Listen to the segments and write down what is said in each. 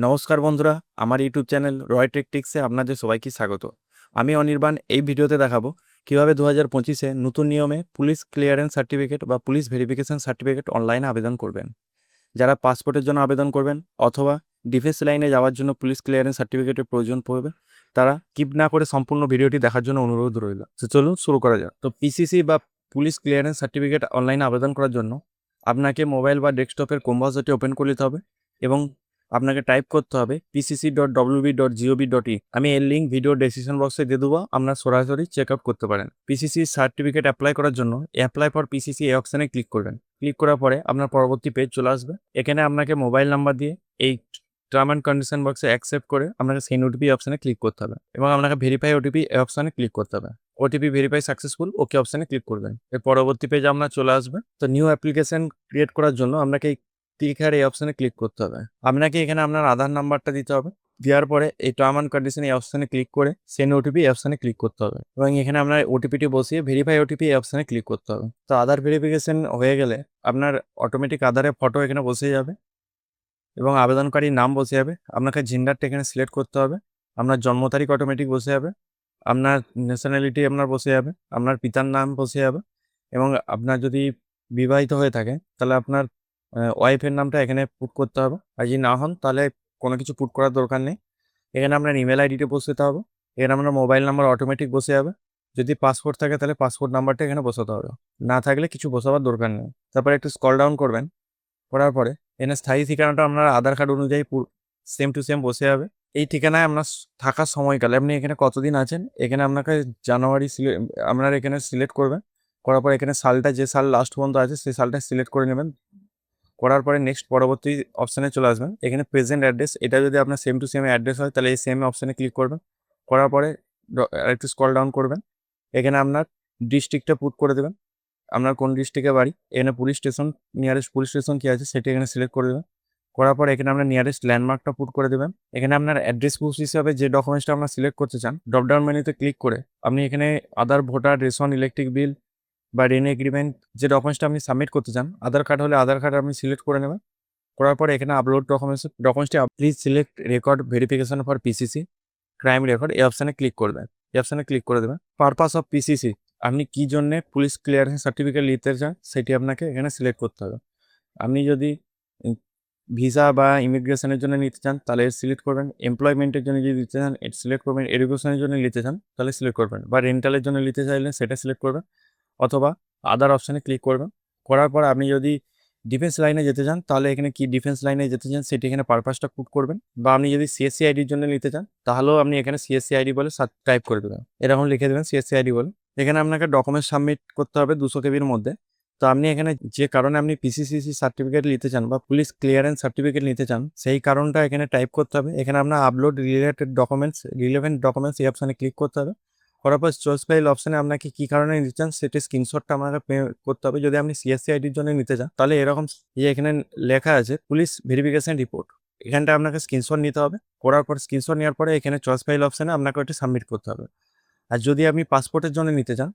নমস্কার বন্ধুরা, আমার ইউটিউব চ্যানেল রয় টেকটিক্সে আপনাদের সবাইকে স্বাগত। আমি অনির্বাণ। এই ভিডিওতে দেখাবো কীভাবে 2025-এ নতুন নিয়মে পুলিশ ক্লিয়ারেন্স সার্টিফিকেট বা পুলিশ ভেরিফিকেশন সার্টিফিকেট অনলাইনে আবেদন করবেন। যারা পাসপোর্টের জন্য আবেদন করবেন অথবা ডিফেন্স লাইনে যাওয়ার জন্য পুলিশ ক্লিয়ারেন্স সার্টিফিকেটের প্রয়োজন পড়বে, তারা স্কিপ না করে সম্পূর্ণ ভিডিওটি দেখার জন্য অনুরোধ রইল। তো চলুন শুরু করা যাক। তো পিসিসি বা পুলিশ ক্লিয়ারেন্স সার্টিফিকেট অনলাইনে আবেদন করার জন্য আপনাকে মোবাইল বা ডেস্কটপের ক্রোম ব্রাউজারটি ওপেন করে নিতে হবে এবং আপনাকে টাইপ করতে হবে pcc.wb.gov.in। আমি এর লিঙ্ক ভিডিও ডেসক্রিপশন বক্সে দিয়ে দেবো, আপনারা সরাসরি চেক আউট করতে পারেন। পিসিসি সার্টিফিকেট অ্যাপ্লাই করার জন্য অ্যাপ্লাই ফর পিসিসি এই অপশানে ক্লিক করবেন। ক্লিক করার পরে আপনার পরবর্তী পেজ চলে আসবে। এখানে আপনাকে মোবাইল নাম্বার দিয়ে এই টার্ম অ্যান্ড কন্ডিশন বক্সে অ্যাকসেপ্ট করে আপনাকে সেন্ড ওটিপি অপশানে ক্লিক করতে হবে এবং আপনাকে ভেরিফাই ওটিপি এই অপশানে ক্লিক করতে হবে। ওটিপি ভেরিফাই সাকসেসফুল, ওকে অপশানে ক্লিক করবেন। এর পরবর্তী পেজ আপনার চলে আসবে। তো নিউ অ্যাপ্লিকেশন ক্রিয়েট করার জন্য আপনাকে ক্লিক হেয়ার এই অপশানে ক্লিক করতে হবে। আপনাকে এখানে আপনার আধার নাম্বারটা দিতে হবে। দেওয়ার পরে এই টার্ম অ্যান্ড কন্ডিশন এই অপশানে ক্লিক করে সেন্ড ওটিপি এই অপশানে ক্লিক করতে হবে এবং এখানে আপনার ওটিপিটি বসিয়ে ভেরিফাই ওটিপি এই অপশানে ক্লিক করতে হবে। তো আধার ভেরিফিকেশন হয়ে গেলে আপনার অটোমেটিক আধারের ফটো এখানে বসে যাবে এবং আবেদনকারীর নাম বসে যাবে। আপনাকে জেন্ডারটা এখানে সিলেক্ট করতে হবে। আপনার জন্ম তারিখ অটোমেটিক বসে যাবে, আপনার ন্যাশনালিটি আপনার বসে যাবে, আপনার পিতার নাম বসে যাবে এবং আপনার যদি বিবাহিত হয়ে থাকে তাহলে আপনার ওয়াইফের নামটা এখানে পুট করতে হবে। আর যদি না হন তাহলে কোনো কিছু পুট করার দরকার নেই। এখানে আপনার ইমেল আইডিটা বসাতে হবে। এখানে আপনার মোবাইল নাম্বার অটোমেটিক বসে যাবে। যদি পাসপোর্ট থাকে তাহলে পাসপোর্ট নাম্বারটা এখানে বসাতে হবে, না থাকলে কিছু বসাবার দরকার নেই। তারপরে একটু স্ক্রল ডাউন করবেন। করার পরে এখানে স্থায়ী ঠিকানাটা আপনার আধার কার্ড অনুযায়ী সেম টু সেম বসে যাবে। এই ঠিকানায় আপনার থাকার সময়কালে আপনি এখানে কতদিন আছেন এখানে আপনাকে জানুয়ারি আপনার এখানে সিলেক্ট করবেন। করার পর এখানে সালটা যে সাল লাস্ট পর্যন্ত আছে সেই সালটা সিলেক্ট করে নেবেন। করার পরে নেক্সট পরবর্তী অপশানে চলে আসবেন। এখানে প্রেজেন্ট অ্যাড্রেস, এটা যদি আপনার সেম টু সেম অ্যাড্রেস হয় তাহলে এই সেম অপশানে ক্লিক করবেন। করার পরে একটু স্ক্রল ডাউন করবেন। এখানে আপনার ডিস্ট্রিক্টটা পুট করে দেবেন, আপনার কোন ডিস্ট্রিক্টে বাড়ি। এখানে police station, nearest police station কী আছে সেটা এখানে সিলেক্ট করে দেবেন। করার পর এখানে আপনার নিয়ারেস্ট ল্যান্ডমার্কটা পুট করে দেবেন। এখানে আপনার অ্যাড্রেস প্রুফ হিসাবে যে ডকুমেন্টসটা আপনার সিলেক্ট করতে চান ড্রপডাউন মেনুতে ক্লিক করে আপনি এখানে আধার, ভোটার, রেশন, ইলেকট্রিক বিল বা রেন এগ্রিমেন্ট যে ডকুমেন্টসটা আপনি সাবমিট করতে চান, আধার কার্ড হলে আধার কার্ড আপনি সিলেক্ট করে নেবেন। করার পরে এখানে আপলোড ডকুমেন্টসটি please select record verification for PCC crime record এই অপশানে ক্লিক করবেন। এই অপশানে ক্লিক করে দেবেন। পারপাস অফ পিসিসি, আপনি কী জন্যে পুলিশ ক্লিয়ারেন্স সার্টিফিকেট নিতে চান সেটি আপনাকে এখানে সিলেক্ট করতে হবে। আপনি যদি ভিসা বা ইমিগ্রেশনের জন্য নিতে চান তাহলে সিলেক্ট করবেন। এমপ্লয়মেন্টের জন্য যদি নিতে চান এটা সিলেক্ট করবেন। এডুকেশনের জন্য নিতে চান তাহলে সিলেক্ট করবেন, বা রেন্টালের জন্য নিতে চাইলে সেটা সিলেক্ট করবেন অথবা আদার অপশানে ক্লিক করবেন। করার পর আপনি যদি ডিফেন্স লাইনে যেতে চান তাহলে এখানে কি ডিফেন্স লাইনে যেতে চান সেটি এখানে পারপাসটা পুট করবেন, বা আপনি যদি সিএসসি আইডির জন্য নিতে চান তাহলেও আপনি এখানে সিএসসি আইডি বলে টাইপ করে দেবেন। এরকম লিখে দেবেন সিএসসি আইডি বলে। এখানে আপনাকে ডকুমেন্ট সাবমিট করতে হবে 200 কেবির মধ্যে। তো আপনি এখানে যে কারণে আপনি পিসিসি সার্টিফিকেট নিতে চান বা পুলিশ ক্লিয়ারেন্স সার্টিফিকেট নিতে চান সেই কারণটা এখানে টাইপ করতে হবে। এখানে আপনার আপলোড রিলেভেন্ট ডকুমেন্টস এই অপশানে ক্লিক করতে হবে। করার পর চয়েস ফাইল অপশানে আপনাকে কী কারণে নিতে চান সেটি স্ক্রিনশটটা আপনাকে পে করতে হবে। যদি আপনি সিএসসি আইডির জন্য নিতে চান তাহলে এরকম এখানে লেখা আছে পুলিশ ভেরিফিকেশন রিপোর্ট, এখানটা আপনাকে স্ক্রিনশট নিতে হবে। করার পর স্ক্রিনশট নেওয়ার পরে এখানে চয়েস ফাইল অপশানে আপনাকে ওটা সাবমিট করতে হবে। আর যদি আপনি পাসপোর্টের জন্য নিতে চান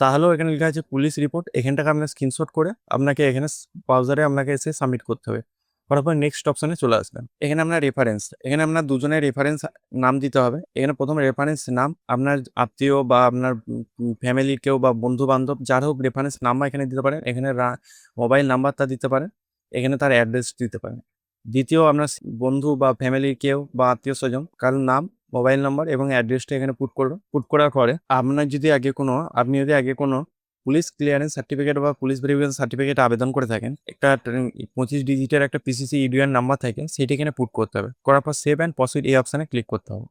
তাহলেও এখানে লেখা আছে পুলিশ রিপোর্ট, এখানটাকে আপনার স্ক্রিনশট করে আপনাকে এখানে ব্রাউজারে আপনাকে এসে সাবমিট করতে হবে। করার পর নেক্সট অপশানে চলে আসবেন। এখানে আপনার রেফারেন্স, এখানে আপনার দুজনের রেফারেন্স নাম দিতে হবে। এখানে প্রথম রেফারেন্স নাম আপনার আত্মীয় বা আপনার ফ্যামিলির কেউ বা বন্ধু বান্ধব যার হোক রেফারেন্স নাম্বার এখানে দিতে পারেন। এখানে মোবাইল নাম্বারটা দিতে পারেন, এখানে তার অ্যাড্রেস দিতে পারেন। দ্বিতীয় আপনার বন্ধু বা ফ্যামিলির কেউ বা আত্মীয় স্বজন কারোর নাম, মোবাইল নাম্বার এবং অ্যাড্রেসটা এখানে পুট করবেন। পুট করার পরে আপনি যদি আগে কোনো পুলিশ ক্লিয়ারেন্স সার্টিফিকেট বা পুলিশ ভেরিফিকেশন সার্টিফিকেট আবেদন করে থাকেন, একটা 25 ডিজিটের একটা পিসিসি ইডিআর নাম্বার থাকে সেটা এখানে পুট করতে হবে। করার পর সেভ অ্যান্ড প্রসিড এই অপশানে ক্লিক করতে হবে।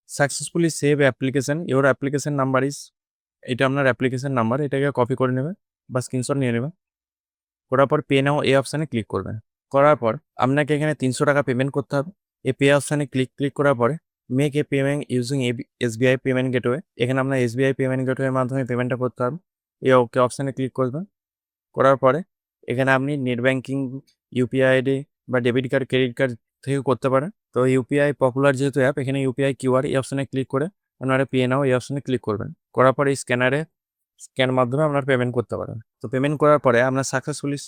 Successfully save application, your application number is, এটা আপনার অ্যাপ্লিকেশন নাম্বার, এটাকে কপি করে নেবেন বা স্ক্রিনশট নিয়ে নেবেন। করার পর পে নাও এই অপশানে ক্লিক করবেন। করার পর আপনাকে এখানে 300 টাকা পেমেন্ট করতে হবে। এই পে অপশানে ক্লিক করার পরে make a payment using SBI payment gateway, এখানে আপনার এসবিআই পেমেন্ট গেটওয়ের মাধ্যমে পেমেন্টটা করতে হবে। এই ওকে অপশানে ক্লিক করবেন। করার পরে এখানে আপনি নেট ব্যাঙ্কিং, ইউপিআই আইডি বা ডেবিট কার্ড, ক্রেডিট কার্ড থেকে করতে পারেন। তো ইউপিআই পপুলার যেহেতু অ্যাপ, এখানে ইউপিআই কিউআর এই অপশানে ক্লিক করে আপনারা পে নাও এই অপশানে ক্লিক করবেন। করার পরে এই স্ক্যান মাধ্যমে আপনারা পেমেন্ট করতে পারেন। তো পেমেন্ট করার পরে আপনার সাকসেসফুলি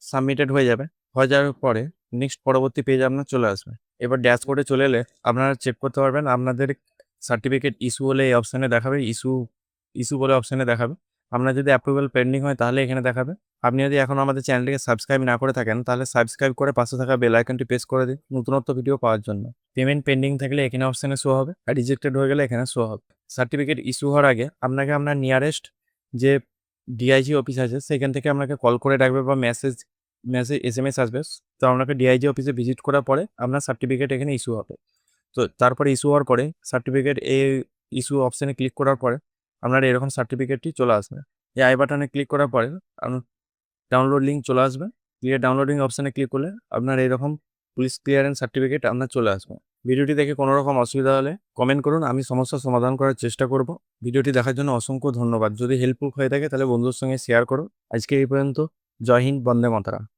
সাবমিটেড হয়ে যাবে। হয়ে যাওয়ার পরে নেক্সট পরবর্তী পেজ আপনার চলে আসবে। এবার ড্যাশবোর্ডে চলে এলে আপনারা চেক করতে পারবেন আপনাদের সার্টিফিকেট ইস্যু হলে এই অপশানে দেখাবে, ইস্যু বলে অপশানে দেখাবে। আপনার যদি অ্যাপ্রুভাল পেন্ডিং হয় তাহলে এখানে দেখাবে। আপনি যদি এখন আমাদের চ্যানেলটিকে সাবস্ক্রাইব না করে থাকেন তাহলে সাবস্ক্রাইব করে পাশে থাকা বেল আইকনটি প্রেস করে দিন নতুনত্ব ভিডিও পাওয়ার জন্য। পেমেন্ট পেন্ডিং থাকলে এখানে অপশানে শো হবে, আর রিজেক্টেড হয়ে গেলে এখানে শো হবে। সার্টিফিকেট ইস্যু হওয়ার আগে আপনাকে আপনার নিয়ারেস্ট যে ডিআইজি অফিস আছে সেখান থেকে আপনাকে কল করে ডাকবে বা মেসেজ SMS আসবে। তো আপনাকে ডিআইজি অফিসে ভিজিট করার পরে আপনার সার্টিফিকেট এখানে ইস্যু হবে। তো তারপরে ইস্যু হওয়ার পরে সার্টিফিকেট ইস্যু অপশানে ক্লিক করার পরে আপনার এরকম সার্টিফিকেটটি চলে আসবে। এই আই বাটনে ক্লিক করার পরে ডাউনলোড লিঙ্ক চলে আসবে। ডাউনলোডিং অপশানে ক্লিক করলে আপনার এরকম পুলিশ ক্লিয়ারেন্স সার্টিফিকেট আপনার চলে আসবে। ভিডিওটি দেখে কোনো রকম অসুবিধা হলে কমেন্ট করুন, আমি সমস্যার সমাধান করার চেষ্টা করব। ভিডিওটি দেখার জন্য অসংখ্য ধন্যবাদ। যদি হেল্পফুল হয়ে থাকে তাহলে বন্ধুদের সঙ্গে শেয়ার করো। আজকে এই পর্যন্ত। জয় হিন্দ, বন্দে মাতরম।